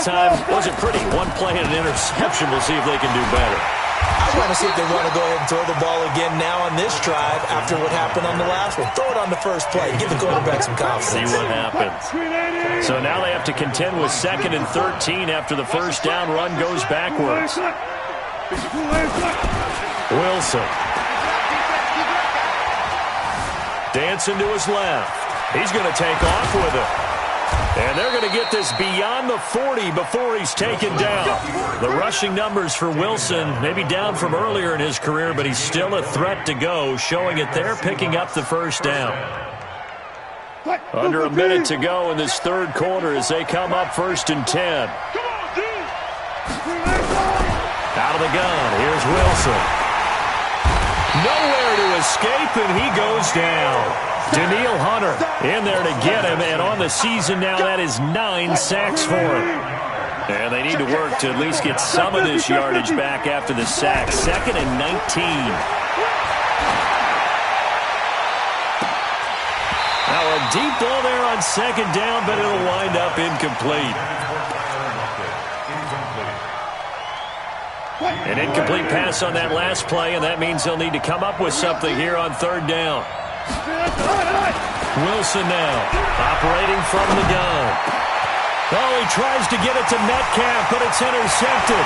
last time wasn't pretty. One play and an interception. We'll see if they can do better. I want to see if they want to go ahead and throw the ball again now on this drive after what happened on the last one. Throw it on the first play. Give the quarterback some confidence. See what happens. So now they have to contend with 2nd and 13 after the first down run goes backwards. Wilson. Dancing to his left. He's going to take off with it. And they're going to get this beyond the 40 before he's taken down. The rushing numbers for Wilson, maybe down from earlier in his career, but he's still a threat to go, showing it there, picking up the first down. Under a minute to go in this third quarter as they come up 1st and 10. Out of the gun, here's Wilson. Nowhere to escape, and he goes down. Daniil Hunter in there to get him, and on the season now, that is 9 sacks for him. And they need to work to at least get some of this yardage back after the sack. 2nd and 19. Now a deep ball there on 2nd down, but it'll wind up incomplete. An incomplete pass on that last play, and that means they'll need to come up with something here on 3rd down. Wilson now, operating from the gun. Oh, he tries to get it to Metcalf, but it's intercepted.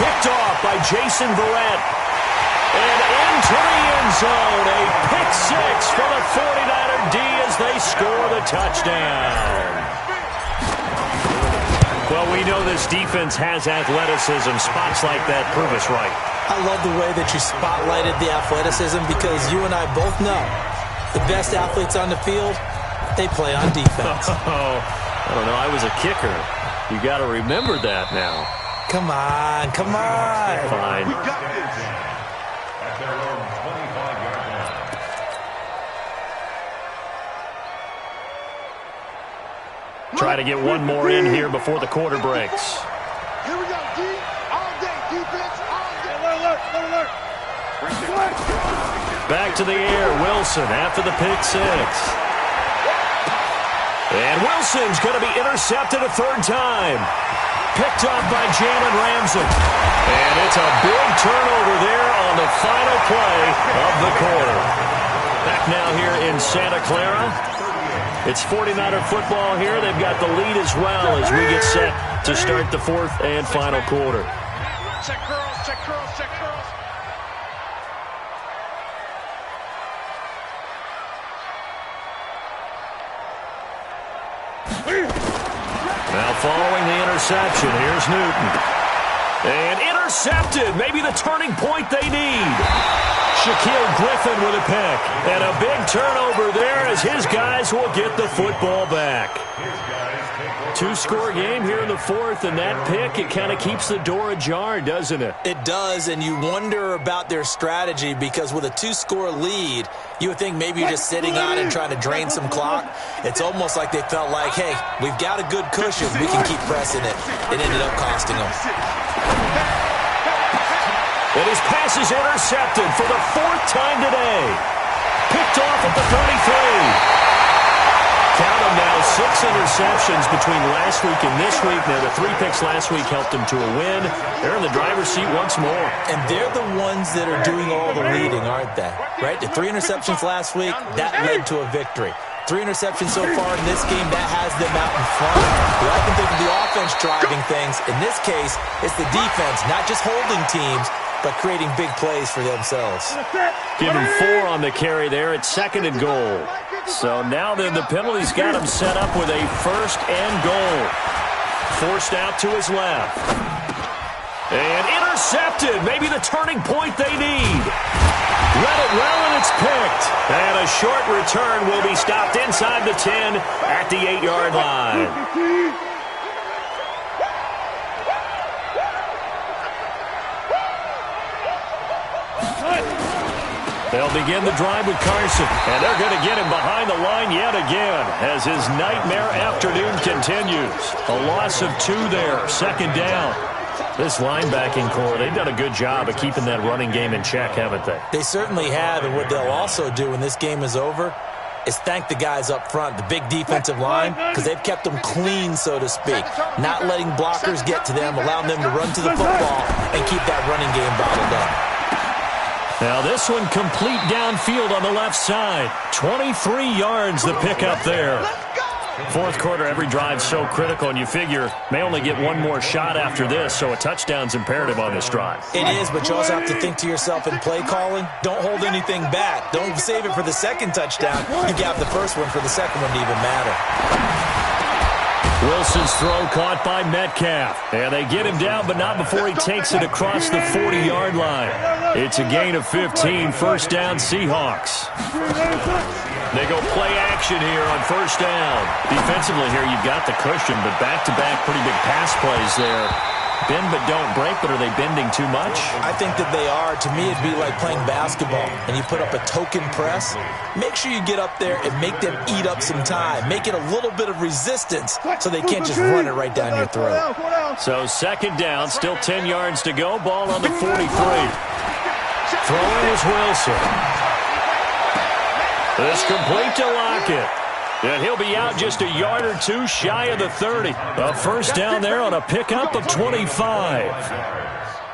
Picked off by Jason Verrett. And into the end zone, a pick 6 for the 49er D as they score the touchdown. Well, we know this defense has athleticism. Spots like that prove us right. I love the way that you spotlighted the athleticism because you and I both know the best athletes on the field, they play on defense. I don't know. I was a kicker. You got to remember that now. Come on, come on. Fine. We got this. At their own 25-yard line. Try to get one more in here before the quarter breaks. Here we go, D. All day, defense, all day. Alert. Back to the air, Wilson after the pick 6. And Wilson's going to be intercepted a 3rd time. Picked up by Jalen Ramsey. And it's a big turnover there on the final play of the quarter. Back now here in Santa Clara. It's 49er football here. They've got the lead as well as we get set to start the 4th and final quarter. Check curls. Now following the interception, here's Newton. And intercepted, maybe the turning point they need. Shaquille Griffin with a pick. And a big turnover there as his guys will get the football back. 2-score game here in the 4th, and that pick, it kind of keeps the door ajar, doesn't it? It does, and you wonder about their strategy because with a 2-score lead, you would think maybe you're just sitting on and trying to drain some clock. It's almost like they felt like, hey, we've got a good cushion. We can keep pressing it. It ended up costing them. And his pass is intercepted for the 4th time today. Picked off at the 33. Count them now, 6 interceptions between last week and this week. Now, the 3 picks last week helped them to a win. They're in the driver's seat once more. And they're the ones that are doing all the leading, aren't they? Right? The 3 interceptions last week, that led to a victory. 3 interceptions so far in this game, that has them out in front. We often think of the offense driving things. In this case, it's the defense, not just holding teams, but creating big plays for themselves. Give him 4 on the carry there at 2nd and goal. So now then the penalty's got him set up with a 1st and goal. Forced out to his left. And intercepted. Maybe the turning point they need. Read it well, and it's picked. And a short return will be stopped inside the 10 at the 8-yard line. They'll begin the drive with Carson, and they're going to get him behind the line yet again as his nightmare afternoon continues. A loss of 2 there, 2nd down. This linebacking core, they've done a good job of keeping that running game in check, haven't they? They certainly have, and what they'll also do when this game is over is thank the guys up front, the big defensive line, because they've kept them clean, so to speak, not letting blockers get to them, allowing them to run to the football and keep that running game bottled up. Now this one complete downfield on the left side. 23 yards the pickup there. Fourth quarter, every drive so critical, and you figure may only get one more shot after this, so a touchdown's imperative on this drive. It is, but you also have to think to yourself in play calling, don't hold anything back. Don't save it for the second touchdown. You got the first one for the second one to even matter. Wilson's throw caught by Metcalf. And they get him down, but not before he takes it across the 40-yard line. It's a gain of 15, first down Seahawks. They go play action here on first down. Defensively here, you've got the cushion, but back-to-back pretty big pass plays there. Bend but don't break, but are they bending too much? I think that they are. To me, it'd be like playing basketball, and you put up a token press. Make sure you get up there and make them eat up some time. Make it a little bit of resistance so they can't just run it right down your throat. So second down, still 10 yards to go. Ball on the 43. Throwing is Wilson. This complete to Lockett. And he'll be out just a yard or two shy of the 30. A first down there on a pickup of 25.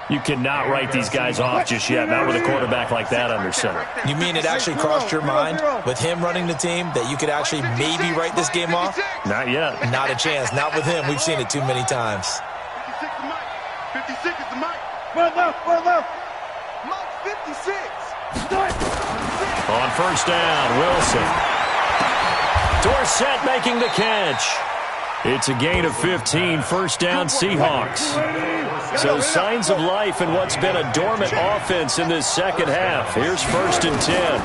You cannot write these guys off just yet, not with a quarterback like that under center. You mean it actually crossed your mind with him running the team that you could actually maybe write this game off? Not yet. Not a chance. Not with him. We've seen it too many times. 56 is the mic. Run left. Mike 56. On first down, Wilson. Dorsett making the catch. It's a gain of 15, first down Seahawks. So signs of life in what's been a dormant offense in this second half. Here's first and 10.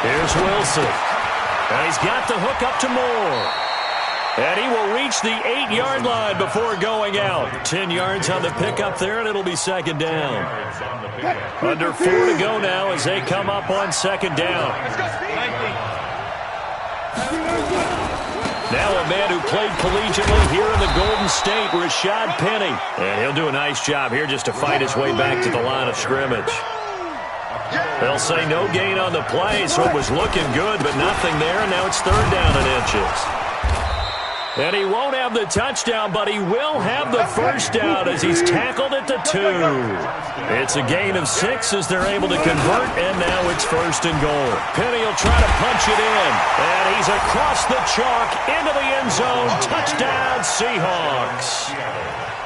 Here's Wilson. And he's got the hook up to Moore. And he will reach the 8-yard line before going out. 10 yards on the pickup there, and it'll be second down. Under 4 to go now as they come up on second down. Now a man who played collegiately here in the Golden State, Rashad Penny. And he'll do a nice job here just to fight his way back to the line of scrimmage. They'll say no gain on the play, so it was looking good, but nothing there, and now it's third down and inches. And he won't have the touchdown, but he will have the first down as he's tackled at the 2. It's a gain of 6 as they're able to convert, and now it's first and goal. Penny will try to punch it in, and he's across the chalk into the end zone. Touchdown, Seahawks.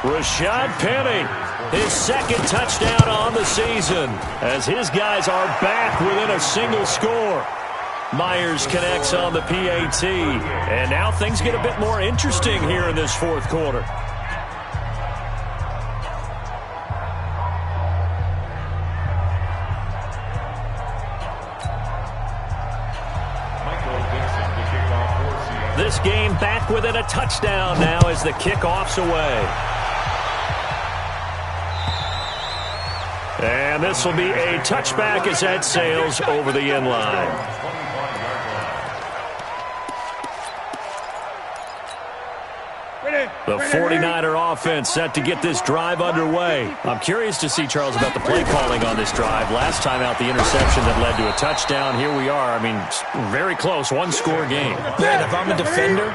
Rashad Penny, his second touchdown on the season, as his guys are back within a single score. Myers connects on the PAT, and now things get a bit more interesting here in this fourth quarter. This game back within a touchdown now as the kickoff's away. And this will be a touchback as that sails over the end line. The 49er offense set to get this drive underway. I'm curious to see, Charles, about the play calling on this drive. Last time out, the interception that led to a touchdown. Here we are. I mean, very close, one-score game. Yeah, and if I'm a defender,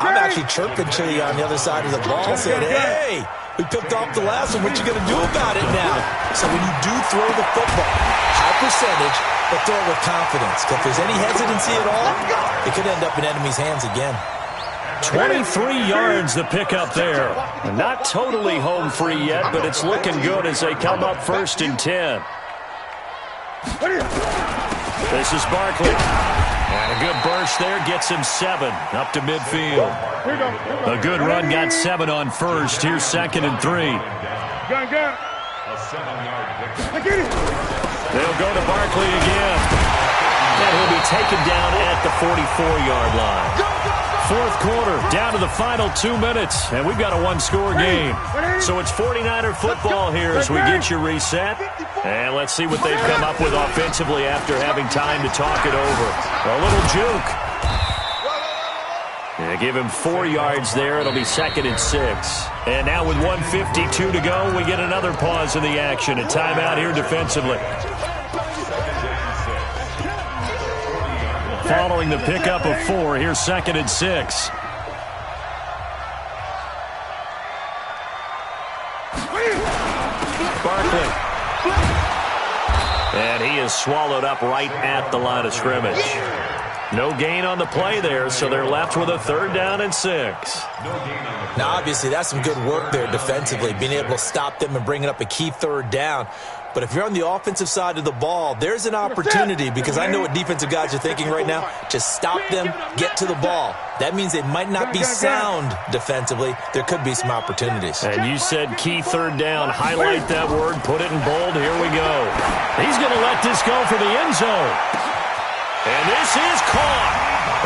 I'm actually chirping to you on the other side of the ball, saying, hey, we picked off the last one. What you going to do about it now? So when you do throw the football, high percentage, but throw it with confidence. If there's any hesitancy at all, it could end up in enemy's hands again. 23 yards the pickup there. Not totally home free yet, but it's looking good as they come up first and 10. This is Barkley. And a good burst there gets him 7 up to midfield. A good run got 7 on first. Here's second and 3. They'll go to Barkley again. And he'll be taken down at the 44-yard line. Fourth quarter, down to the final 2 minutes, and we've got a one-score game. So it's 49er football here as we get you reset. And let's see what they've come up with offensively after having time to talk it over. A little juke. Yeah, give him 4 yards there. It'll be second and 6. And now with 1:52 to go, we get another pause in the action. A timeout here defensively. following the pickup of 4. Here's 2nd and 6. Barkley. And he is swallowed up right at the line of scrimmage. No gain on the play there, so they're left with a 3rd down and 6. Now, obviously, that's some good work there defensively, being able to stop them and bringing up a key 3rd down. But if you're on the offensive side of the ball, there's an opportunity, because I know what defensive guys are thinking right now. Just stop them, get to the ball. That means they might not be sound defensively. There could be some opportunities. And you said key 3rd down. Highlight that word, put it in bold. Here we go. He's going to let this go for the end zone. And this is caught.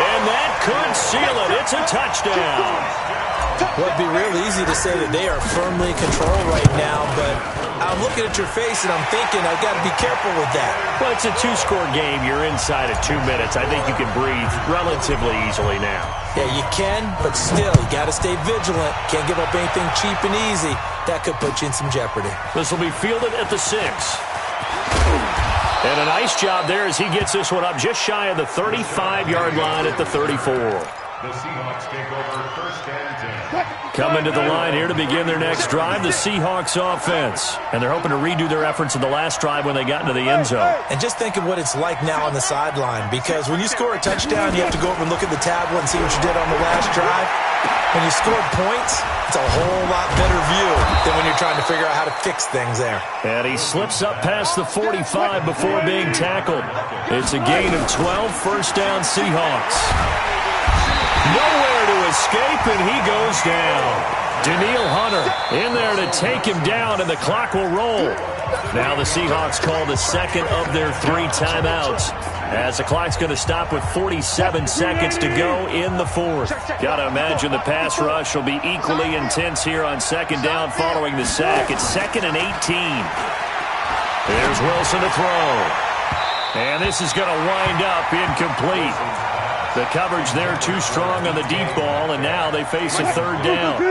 And that could seal it. It's a touchdown. Well, it'd be real easy to say that they are firmly in control right now, but I'm looking at your face and I'm thinking I've got to be careful with that. Well, it's a 2-score game. You're inside of 2 minutes. I think you can breathe relatively easily now. Yeah, you can, but still, you got to stay vigilant. Can't give up anything cheap and easy. That could put you in some jeopardy. This will be fielded at the 6. And a nice job there as he gets this one up just shy of the 35-yard line at the 34. The Seahawks take over 1st and 10. Coming to the line here to begin their next drive, the Seahawks offense. And they're hoping to redo their efforts in the last drive when they got into the end zone. And just think of what it's like now on the sideline, because when you score a touchdown, you have to go over and look at the tablet and see what you did on the last drive. When you scored points, it's a whole lot better view than when you're trying to figure out how to fix things there. And he slips up past the 45 before being tackled. It's a gain of 12, 1st down Seahawks. Nowhere to escape, and he goes down. Daniil Hunter in there to take him down, and the clock will roll. Now the Seahawks call the 2nd of their 3 timeouts, as the clock's going to stop with 47 seconds to go in the 4th. Got to imagine the pass rush will be equally intense here on 2nd down following the sack. It's 2nd and 18. There's Wilson to throw. And this is going to wind up incomplete. The coverage there too strong on the deep ball, and now they face a 3rd down.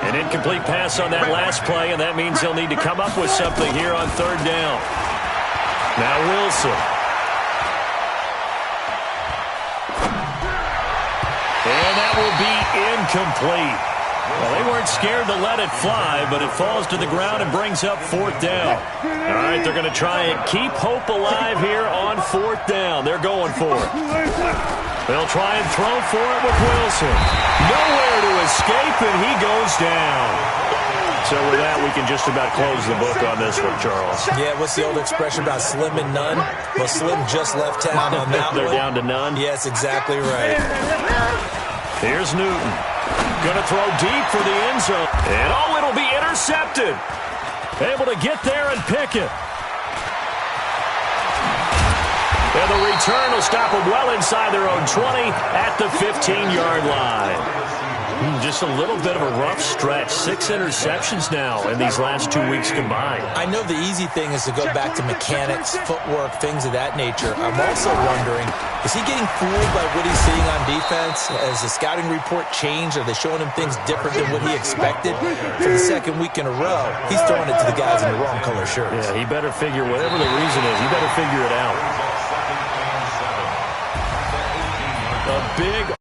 An incomplete pass on that last play, and that means they'll need to come up with something here on 3rd down. Now Wilson. And that will be incomplete. Well, they weren't scared to let it fly, but it falls to the ground and brings up 4th down. All right, they're going to try and keep hope alive here on 4th down. They're going for it. They'll try and throw for it with Wilson. Nowhere to escape, and he goes down. So with that, we can just about close the book on this one, Charles. Yeah, what's the old expression about slim and none? Well, Slim just left town on that They're one. down to none? Yes, exactly right. Here's Newton. Going to throw deep for the end zone. And oh, it'll be intercepted. Able to get there and pick it. And the return will stop them well inside their own 20 at the 15-yard line. Just a little bit of a rough stretch. 6 interceptions now in these last 2 weeks combined. I know the easy thing is to go back to mechanics, footwork, things of that nature. I'm also wondering, is he getting fooled by what he's seeing on defense? Has the scouting report changed? Are they showing him things different than what he expected? For the 2nd week in a row, he's throwing it to the guys in the wrong color shirts. Yeah, he better figure, whatever the reason is, he better figure it out. A big